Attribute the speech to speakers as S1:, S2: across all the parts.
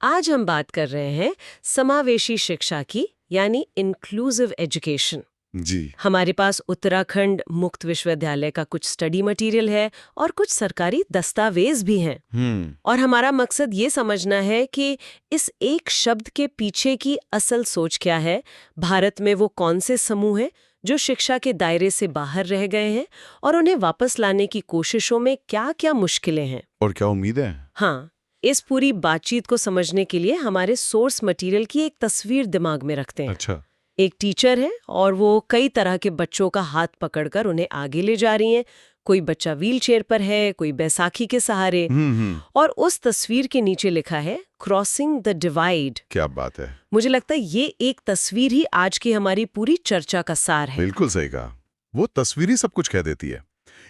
S1: आज हम बात कर रहे हैं समावेशी शिक्षा की, यानी इंक्लूसिव एजुकेशन।
S2: जी।
S1: हमारे पास उत्तराखंड मुक्त विश्वविद्यालय का कुछ स्टडी मटेरियल है और कुछ सरकारी दस्तावेज भी हैं। और हमारा मकसद ये समझना है कि इस एक शब्द के पीछे की असल सोच क्या है, भारत में वो कौन से समूह हैं जो शिक्षा के दायरे से बाहर रह गए हैं और उन्हें वापस लाने की कोशिशों में क्या क्या मुश्किलें हैं
S2: और क्या उम्मीद है।
S1: हाँ, इस पूरी बातचीत को समझने के लिए हमारे सोर्स मटेरियल की एक तस्वीर दिमाग में रखते हैं।
S2: अच्छा।
S1: एक टीचर है और वो कई तरह के बच्चों का हाथ पकड़कर उन्हें आगे ले जा रही हैं। कोई बच्चा व्हीलचेयर पर है, कोई बैसाखी के सहारे। और उस तस्वीर के नीचे लिखा है क्रॉसिंग द डिवाइड।
S2: क्या बात है।
S1: मुझे लगता है ये एक तस्वीर ही आज की हमारी पूरी चर्चा का सार है।
S2: बिल्कुल सही कहा। वो तस्वीर ही सब कुछ कह देती है।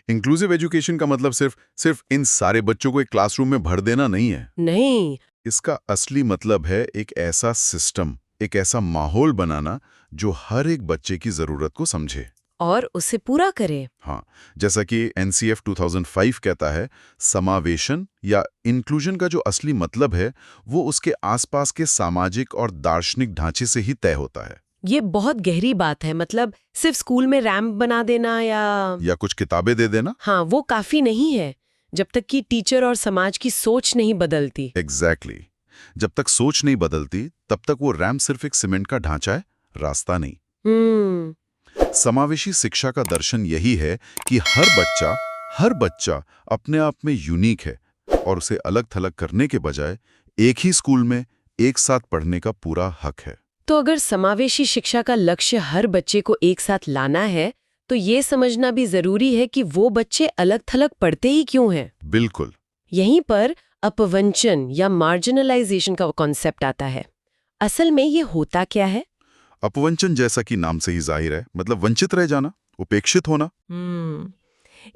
S2: इंक्लूसिव एजुकेशन का मतलब सिर्फ इन सारे बच्चों को एक क्लासरूम में भर देना नहीं है।
S1: नहीं,
S2: इसका असली मतलब है एक ऐसा सिस्टम, एक ऐसा माहौल बनाना जो हर एक बच्चे की जरूरत को समझे
S1: और उसे पूरा करे।
S2: हाँ, जैसा कि NCF 2005 कहता है, समावेशन या इंक्लूजन का जो असली मतलब है वो उसके आसपास के सामाजिक और दार्शनिक ढांचे से ही तय होता है।
S1: ये बहुत गहरी बात है। मतलब सिर्फ स्कूल में रैंप बना देना या
S2: कुछ किताबें दे देना,
S1: हाँ, वो काफी नहीं है जब तक कि टीचर और समाज की सोच नहीं बदलती।
S2: एग्जैक्टली। जब तक सोच नहीं बदलती तब तक वो रैंप सिर्फ एक सीमेंट का ढांचा है, रास्ता नहीं। समावेशी शिक्षा का दर्शन यही है कि हर बच्चा अपने आप में यूनिक है और उसे अलग थलग करने के बजाय एक ही स्कूल में एक साथ पढ़ने का पूरा हक है।
S1: तो अगर समावेशी शिक्षा का लक्ष्य हर बच्चे को एक साथ लाना है, तो ये समझना भी जरूरी है कि वो बच्चे अलग थलग पढ़ते ही क्यों हैं।
S2: बिल्कुल।
S1: यहीं पर अपवंचन या मार्जिनलाइजेशन का कॉन्सेप्ट आता है। असल में ये होता क्या है?
S2: अपवंचन जैसा कि नाम से ही जाहिर है, मतलब वंचित रह जाना, उपेक्षित होना।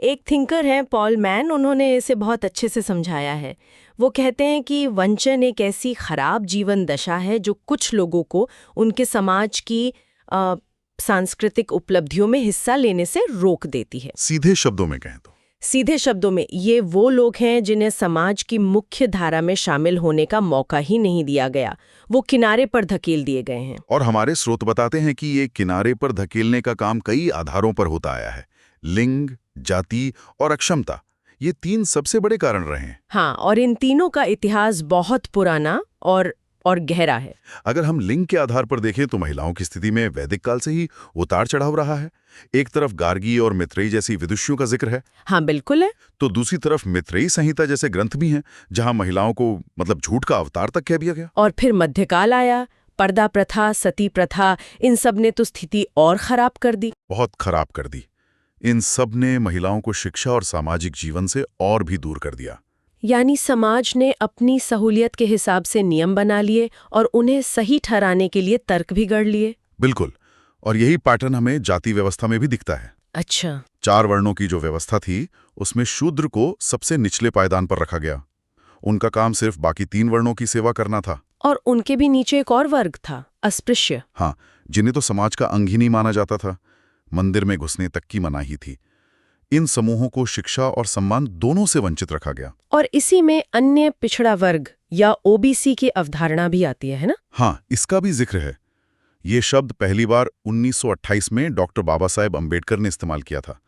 S3: एक थिंकर हैं पॉल मैन, उन्होंने इसे बहुत अच्छे से समझाया है। वो कहते हैं कि वंचन एक ऐसी खराब जीवन दशा है जो कुछ लोगों को उनके समाज की सांस्कृतिक उपलब्धियों में हिस्सा लेने से रोक देती है।
S2: सीधे शब्दों में कहें तो
S3: सीधे शब्दों में ये वो लोग हैं जिन्हें समाज की मुख्य धारा में शामिल होने का मौका ही नहीं दिया गया, वो किनारे पर धकेल दिए गए हैं।
S2: और हमारे स्रोत बताते हैं कि ये किनारे पर धकेलने का काम कई आधारों पर होता आया है। लिंग, जाति और अक्षमता, ये तीन सबसे बड़े कारण रहे हैं।
S3: हाँ, और इन तीनों का इतिहास बहुत पुराना और गहरा है।
S2: अगर हम लिंग के आधार पर देखें तो महिलाओं की स्थिति में वैदिक काल से ही उतार चढ़ाव रहा है। एक तरफ गार्गी और मैत्रेयी जैसी विदुषियों का जिक्र है।
S3: हाँ, बिल्कुल है।
S2: तो दूसरी तरफ मैत्रेयी संहिता जैसे ग्रंथ भी हैं, जहां महिलाओं को मतलब झूठ का अवतार तक कह दिया गया।
S3: और फिर मध्यकाल आया, पर्दा प्रथा, सती प्रथा, इन सब ने तो स्थिति और खराब कर दी,
S2: बहुत खराब कर दी। इन सब ने महिलाओं को शिक्षा और सामाजिक जीवन से और भी दूर कर दिया।
S3: यानी समाज ने अपनी सहूलियत के हिसाब से नियम बना लिए और उन्हें सही ठहराने के लिए तर्क भी गढ़ लिए।
S2: बिल्कुल। और यही पैटर्न हमें जाति व्यवस्था में भी दिखता है।
S3: अच्छा।
S2: 4 वर्णों की जो व्यवस्था थी उसमें शूद्र को सबसे निचले पायदान पर रखा गया। उनका काम सिर्फ बाकी 3 वर्णों की सेवा करना था।
S3: और उनके भी नीचे एक और वर्ग था, अस्पृश्य।
S2: हाँ, जिन्हें तो समाज का अंग ही नहीं माना जाता था, मंदिर में घुसने तक की मनाही थी। इन समूहों को शिक्षा और सम्मान दोनों से वंचित रखा गया।
S3: और इसी में अन्य पिछड़ा वर्ग या OBC की अवधारणा भी आती है ना?
S2: हाँ, इसका भी जिक्र है। ये शब्द पहली बार 1928 में डॉक्टर बाबा साहेब अम्बेडकर ने इस्तेमाल किया था।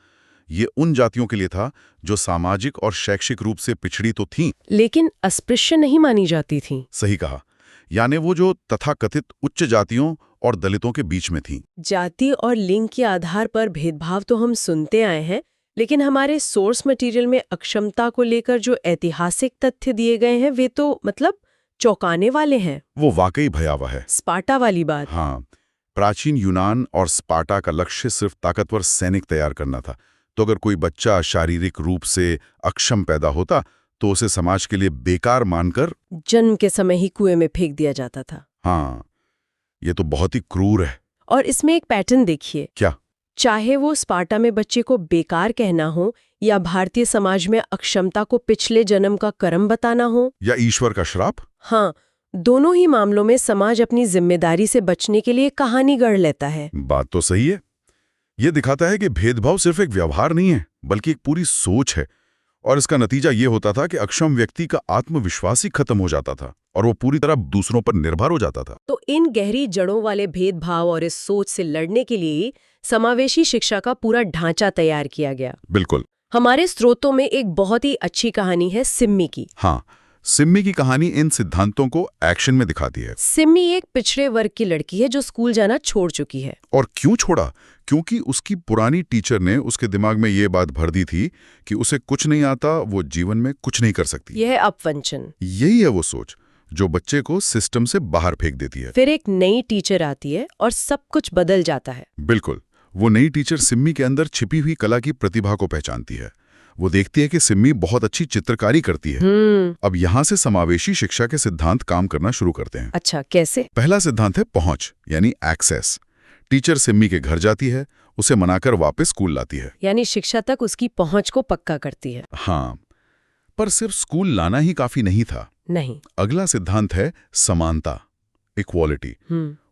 S2: ये उन जातियों के लिए था जो सामाजिक और शैक्षिक रूप से पिछड़ी तो थीं,
S3: लेकिन अस्पृश्य नहीं मानी जाती थीं।
S2: सही कहा, यानी वो जो तथाकथित उच्च जातियों और दलितों के बीच में थीं।
S3: जाति और लिंग के आधार पर भेदभाव तो हम सुनते आए हैं, लेकिन हमारे सोर्स मटेरियल में अक्षमता को लेकर जो ऐतिहासिक तथ्य दिए गए हैं वे तो मतलब चौंकाने वाले हैं।
S2: वो वाकई भयावह है।
S3: स्पार्टा वाली बात।
S2: हाँ, प्राचीन यूनान और स्पार्टा का लक्ष्य सिर्फ ताकतवर सैनिक तैयार करना था। तो अगर कोई बच्चा शारीरिक रूप से अक्षम पैदा होता तो उसे समाज के लिए बेकार मानकर
S3: जन्म के समय ही कुएं में फेंक दिया जाता था।
S2: हाँ, ये तो बहुत ही क्रूर है।
S3: और इसमें एक पैटर्न देखिए।
S2: क्या?
S3: चाहे वो स्पार्टा में बच्चे को बेकार कहना हो या भारतीय समाज में अक्षमता को पिछले जन्म का कर्म बताना हो
S2: या ईश्वर का श्राप।
S3: हाँ, दोनों ही मामलों में समाज अपनी जिम्मेदारी से बचने के लिए कहानी गढ़ लेता है।
S2: बात तो सही है। ये दिखाता है कि भेदभाव सिर्फ एक व्यवहार नहीं है, बल्कि एक पूरी सोच है। और इसका नतीजा ये होता था कि अक्षम व्यक्ति का आत्मविश्वास ही खत्म हो जाता था और वो पूरी तरह दूसरों पर निर्भर हो जाता था।
S1: तो इन गहरी जड़ों वाले भेदभाव और इस सोच से लड़ने के लिए समावेशी शिक्षा का पूरा ढांचा तैयार किया गया।
S2: बिल्कुल।
S1: हमारे स्रोतों में एक बहुत ही अच्छी कहानी है सिम्मी की।
S2: हाँ, सिम्मी की कहानी इन सिद्धांतों को एक्शन में दिखाती है।
S1: सिम्मी एक पिछड़े वर्ग की लड़की है जो स्कूल जाना छोड़ चुकी है।
S2: और क्यों छोड़ा? क्योंकि उसकी पुरानी टीचर ने उसके दिमाग में ये बात भर दी थी कि उसे कुछ नहीं आता, वो जीवन में कुछ नहीं कर सकती।
S1: यह है अपवंचन।
S2: यही है वो सोच जो बच्चे को सिस्टम से बाहर फेंक देती है।
S1: फिर एक नई टीचर आती है और सब कुछ बदल जाता है।
S2: बिल्कुल। वो नई टीचर सिम्मी के अंदर छिपी हुई कला की प्रतिभा को पहचानती है। वो देखती है कि सिम्मी बहुत अच्छी चित्रकारी करती है। अब यहाँ से समावेशी शिक्षा के सिद्धांत काम करना शुरू करते हैं।
S1: अच्छा, कैसे?
S2: पहला सिद्धांत है पहुंच, यानी एक्सेस। टीचर सिम्मी के घर जाती है, उसे मनाकर वापस स्कूल लाती है।
S1: यानी शिक्षा तक उसकी पहुंच को पक्का करती है।
S2: हाँ, पर सिर्फ स्कूल लाना ही काफी नहीं था।
S1: नहीं।
S2: अगला सिद्धांत है समानता, इक्वालिटी।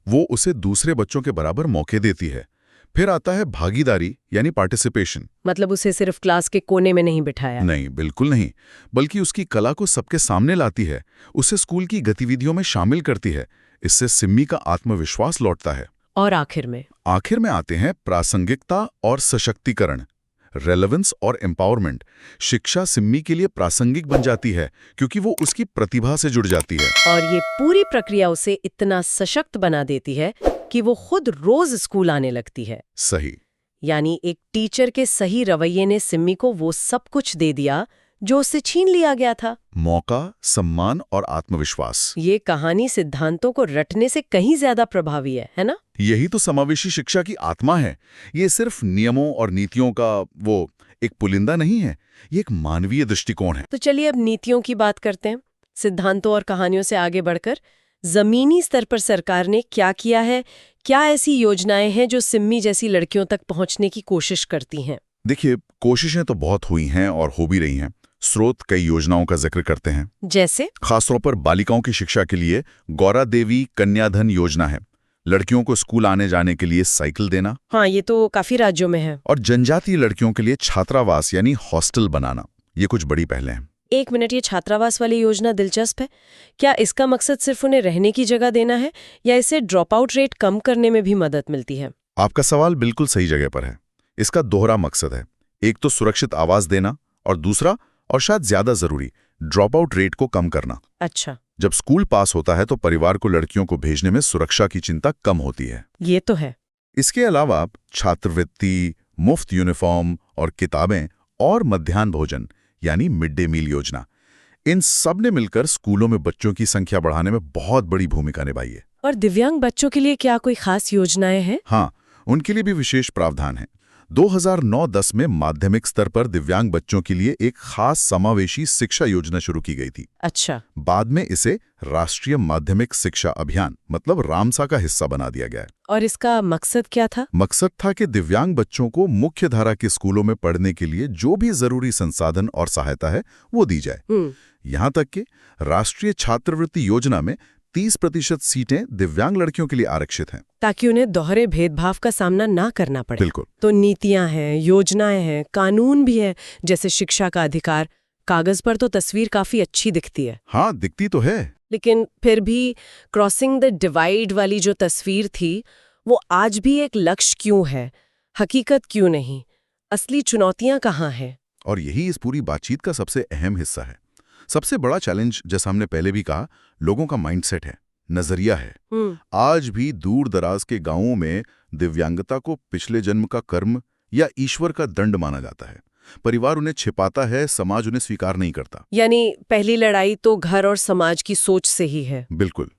S2: वो उसे दूसरे बच्चों के बराबर मौके देती है। फिर आता है भागीदारी, यानी पार्टिसिपेशन।
S1: मतलब उसे सिर्फ क्लास के कोने में नहीं बिठाया।
S2: नहीं, बिल्कुल नहीं, बल्कि उसकी कला को सबके सामने लाती है, उसे स्कूल की गतिविधियों में शामिल करती है। इससे सिम्मी का आत्मविश्वास लौटता है।
S1: और आखिर में
S2: आते हैं प्रासंगिकता और सशक्तिकरण, रेलेवेंस और एम्पावरमेंट। शिक्षा सिम्मी के लिए प्रासंगिक बन जाती है क्योंकि वो उसकी प्रतिभा से जुड़ जाती है।
S1: और ये पूरी प्रक्रिया उसे इतना सशक्त बना देती है कि वो खुद रोज स्कूल आने लगती है।
S2: सही।
S1: यानी एक टीचर के सही रवैये ने सिम्मी को वो सब कुछ दे दिया जो उससे छीन लिया गया था।
S2: मौका, सम्मान और आत्मविश्वास।
S1: ये कहानी सिद्धांतों को रटने से कहीं ज्यादा प्रभावी है ना?
S2: यही तो समावेशी शिक्षा की आत्मा है। ये सिर्फ नियमों और नीतियों का वो एक पुलिंदा नहीं है, ये एक मानवीय दृष्टिकोण है।
S1: तो चलिए अब नीतियों की बात करते हैं। सिद्धांतों और कहानियों से आगे बढ़कर जमीनी स्तर पर सरकार ने क्या किया है? क्या ऐसी योजनाएं हैं जो सिम्मी जैसी लड़कियों तक पहुंचने की कोशिश करती हैं?
S2: देखिए, कोशिशें तो बहुत हुई हैं और हो भी रही हैं। स्रोत कई योजनाओं का जिक्र करते हैं।
S1: जैसे?
S2: खासतौर पर बालिकाओं की शिक्षा के लिए गौरा देवी कन्याधन योजना है। लड़कियों को स्कूल आने जाने के लिए साइकिल देना।
S1: हाँ, ये तो काफी राज्यों में है।
S2: और जनजातीय लड़कियों के लिए छात्रावास यानी हॉस्टल बनाना। ये कुछ बड़ी पहलें हैं।
S1: एक मिनट, ये छात्रावास वाली योजना दिलचस्प है। क्या इसका मकसद सिर्फ उन्हें रहने की जगह देना है या इससे ड्रॉप आउट रेट कम करने में भी मदद मिलती है?
S2: आपका सवाल बिल्कुल सही जगह पर है। इसका दोहरा मकसद है, एक तो सुरक्षित आवास देना और दूसरा, और शायद ज्यादा जरूरी, ड्रॉप आउट रेट को कम करना।
S1: अच्छा।
S2: जब स्कूल पास होता है तो परिवार को लड़कियों को भेजने में सुरक्षा की चिंता कम होती है।
S1: ये तो है।
S2: इसके अलावा छात्रवृत्ति, मुफ्त यूनिफॉर्म और किताबें और मध्याह्न भोजन यानी मिड डे मील योजना, इन सब ने मिलकर स्कूलों में बच्चों की संख्या बढ़ाने में बहुत बड़ी भूमिका निभाई है।
S1: और दिव्यांग बच्चों के लिए क्या कोई खास योजनाएं हैं?
S2: हाँ, उनके लिए भी विशेष प्रावधान है। 2009-10 में माध्यमिक स्तर पर दिव्यांग बच्चों के लिए एक खास समावेशी शिक्षा योजना शुरू की गई थी।
S1: अच्छा।
S2: बाद में इसे राष्ट्रीय माध्यमिक शिक्षा अभियान मतलब रामसा का हिस्सा बना दिया गया है।
S1: और इसका मकसद क्या था?
S2: मकसद था कि दिव्यांग बच्चों को मुख्य धारा के स्कूलों में पढ़ने के लिए जो भी जरूरी संसाधन और सहायता है वो दी जाए। यहाँ तक कि राष्ट्रीय छात्रवृत्ति योजना में 30% सीटें दिव्यांग लड़कियों के लिए आरक्षित हैं,
S1: ताकि उन्हें दोहरे भेदभाव का सामना ना करना पड़े।
S2: बिल्कुल।
S1: तो नीतियां हैं, योजनाएं हैं, कानून भी है, जैसे शिक्षा का अधिकार। कागज पर तो तस्वीर काफी अच्छी दिखती है।
S2: हाँ, दिखती तो है,
S1: लेकिन फिर भी क्रॉसिंग द डिवाइड वाली जो तस्वीर थी वो आज भी एक लक्ष्य क्यों है? हकीकत क्यों नहीं? असली चुनौतियां कहाँ हैं?
S2: और यही इस पूरी बातचीत का सबसे अहम हिस्सा है। सबसे बड़ा चैलेंज, जैसा हमने पहले भी कहा, लोगों का माइंडसेट है, नजरिया है। आज भी दूर दराज के गांवों में दिव्यांगता को पिछले जन्म का कर्म या ईश्वर का दंड माना जाता है। परिवार उन्हें छिपाता है, समाज उन्हें स्वीकार नहीं करता।
S1: यानी पहली लड़ाई तो घर और समाज की सोच से ही है।
S2: बिल्कुल।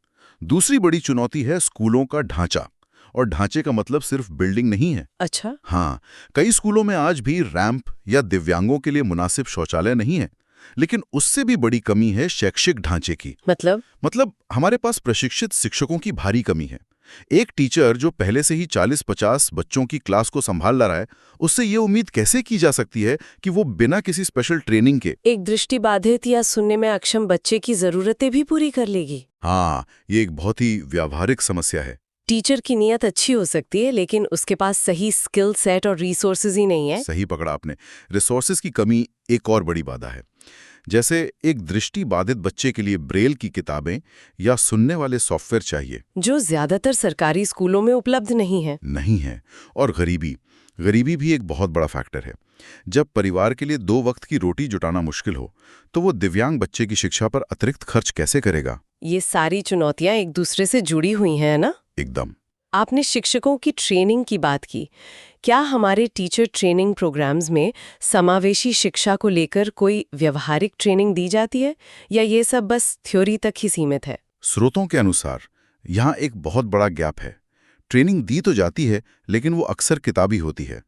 S2: दूसरी बड़ी चुनौती है स्कूलों का ढांचा। और ढांचे का मतलब सिर्फ बिल्डिंग नहीं है।
S1: अच्छा।
S2: हाँ, कई स्कूलों में आज भी रैंप या दिव्यांगों के लिए मुनासिब शौचालय नहीं है। लेकिन उससे भी बड़ी कमी है शैक्षिक ढांचे की। मतलब हमारे पास प्रशिक्षित शिक्षकों की भारी कमी है। एक टीचर जो पहले से ही 40-50 बच्चों की क्लास को संभाल रहा है, उससे ये उम्मीद कैसे की जा सकती है कि वो बिना किसी स्पेशल ट्रेनिंग के
S1: एक दृष्टिबाधित या सुनने में अक्षम बच्चे की जरूरतें भी पूरी कर लेगी?
S2: हाँ, ये एक बहुत ही व्यावहारिक समस्या है।
S1: टीचर की नीयत अच्छी हो सकती है लेकिन उसके पास सही स्किल सेट और रिसोर्सेज ही नहीं है।
S2: सही पकड़ा आपने। रिसोर्सेज की कमी एक और बड़ी बाधा है। जैसे एक दृष्टि बाधित बच्चे के लिए ब्रेल की किताबें या सुनने वाले सॉफ्टवेयर चाहिए,
S1: जो ज्यादातर सरकारी स्कूलों में उपलब्ध नहीं है।
S2: और गरीबी भी एक बहुत बड़ा फैक्टर है। जब परिवार के लिए 2 वक्त की रोटी जुटाना मुश्किल हो तो वो दिव्यांग बच्चे की शिक्षा पर अतिरिक्त खर्च कैसे करेगा?
S1: ये सारी चुनौतियां एक दूसरे से जुड़ी हुई हैं ना।
S2: एकदम।
S1: आपने शिक्षकों की ट्रेनिंग की बात की। क्या हमारे टीचर ट्रेनिंग प्रोग्राम्स में समावेशी शिक्षा को लेकर कोई व्यवहारिक ट्रेनिंग दी जाती है या ये सब बस थ्योरी तक ही सीमित है?
S2: स्रोतों के अनुसार यहाँ एक बहुत बड़ा गैप है। ट्रेनिंग दी तो जाती है लेकिन वो अक्सर किताबी होती है।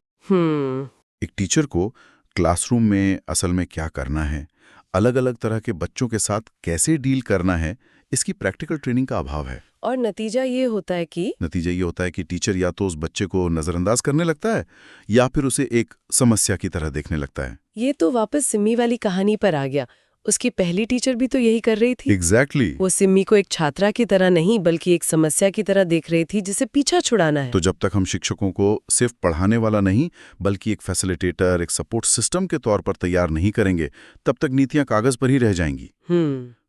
S2: एक टीचर को क्लासरूम में असल में क्या करना है, अलग अलग तरह के बच्चों के साथ कैसे डील करना है, इसकी प्रैक्टिकल ट्रेनिंग का अभाव है।
S1: और नतीजा ये होता है कि
S2: टीचर या तो उस बच्चे को नजरअंदाज करने लगता है या फिर उसे एक समस्या की तरह देखने लगता है।
S1: ये तो वापस सिम्मी वाली कहानी पर आ गया। उसकी पहली टीचर भी तो यही कर रही थी।
S2: एग्जैक्टली।
S1: वो सिम्मी को एक छात्रा की तरह नहीं बल्कि एक समस्या की तरह देख रही थी जिसे पीछा छुड़ाना है।
S2: तो जब तक हम शिक्षकों को सिर्फ पढ़ाने वाला नहीं बल्कि एक फैसिलिटेटर, एक सपोर्ट सिस्टम के तौर पर तैयार नहीं करेंगे, तब तक नीतियां कागज पर ही रह जाएंगी।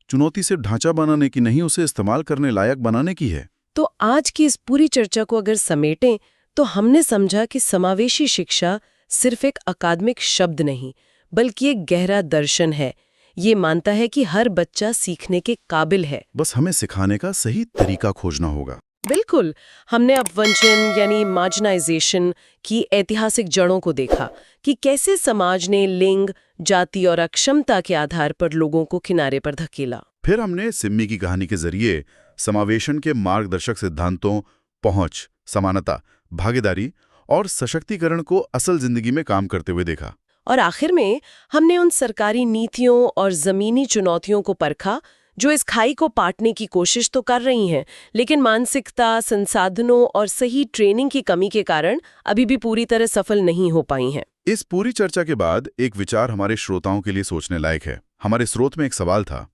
S2: चुनौती सिर्फ ढांचा बनाने की नहीं, उसे इस्तेमाल करने लायक बनाने की है।
S1: तो आज की इस पूरी चर्चा को अगर समेटें तो हमने समझा कि समावेशी शिक्षा सिर्फ एक अकादमिक शब्द नहीं बल्कि एक गहरा दर्शन है। ये मानता है कि हर बच्चा सीखने के काबिल है,
S2: बस हमें सिखाने का सही तरीका खोजना होगा।
S1: बिल्कुल। हमने अपवंचन यानी मार्जिनाइजेशन की ऐतिहासिक जड़ों को देखा कि कैसे समाज ने लिंग, जाति और अक्षमता के आधार पर लोगों को किनारे पर धकेला।
S2: फिर हमने सिम्मी की कहानी के जरिए समावेशन के मार्गदर्शक सिद्धांतों, पहुंच, समानता, भागीदारी और सशक्तिकरण को असल जिंदगी में काम करते हुए देखा।
S1: और आखिर में हमने उन सरकारी नीतियों और जमीनी चुनौतियों को परखा जो इस खाई को पाटने की कोशिश तो कर रही हैं, लेकिन मानसिकता, संसाधनों और सही ट्रेनिंग की कमी के कारण अभी भी पूरी तरह सफल नहीं हो पाई हैं।
S2: इस पूरी चर्चा के बाद एक विचार हमारे श्रोताओं के लिए सोचने लायक है। हमारे स्रोत में एक सवाल था,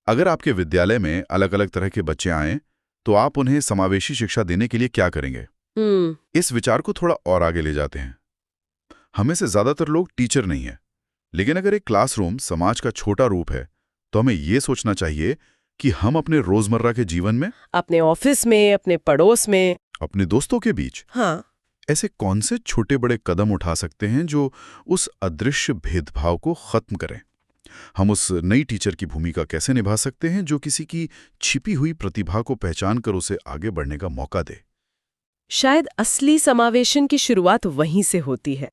S2: अगर आपके विद्यालय में अलग अलग तरह के बच्चे आएं, तो आप उन्हें समावेशी शिक्षा देने के लिए क्या करेंगे? इस विचार को थोड़ा और आगे ले जाते हैं। हमें से ज्यादातर लोग टीचर नहीं है, लेकिन अगर एक क्लासरूम समाज का छोटा रूप है तो हमें ये सोचना चाहिए कि हम अपने रोजमर्रा के जीवन में,
S1: अपने ऑफिस में, अपने पड़ोस में,
S2: अपने दोस्तों के बीच ऐसे कौन से छोटे बड़े कदम उठा सकते हैं जो उस अदृश्य भेदभाव को खत्म करें। हम उस नई टीचर की भूमिका कैसे निभा सकते हैं जो किसी की छिपी हुई प्रतिभा को पहचान कर उसे आगे बढ़ने का मौका दे।
S1: शायद असली समावेशन की शुरुआत वहीं से होती है।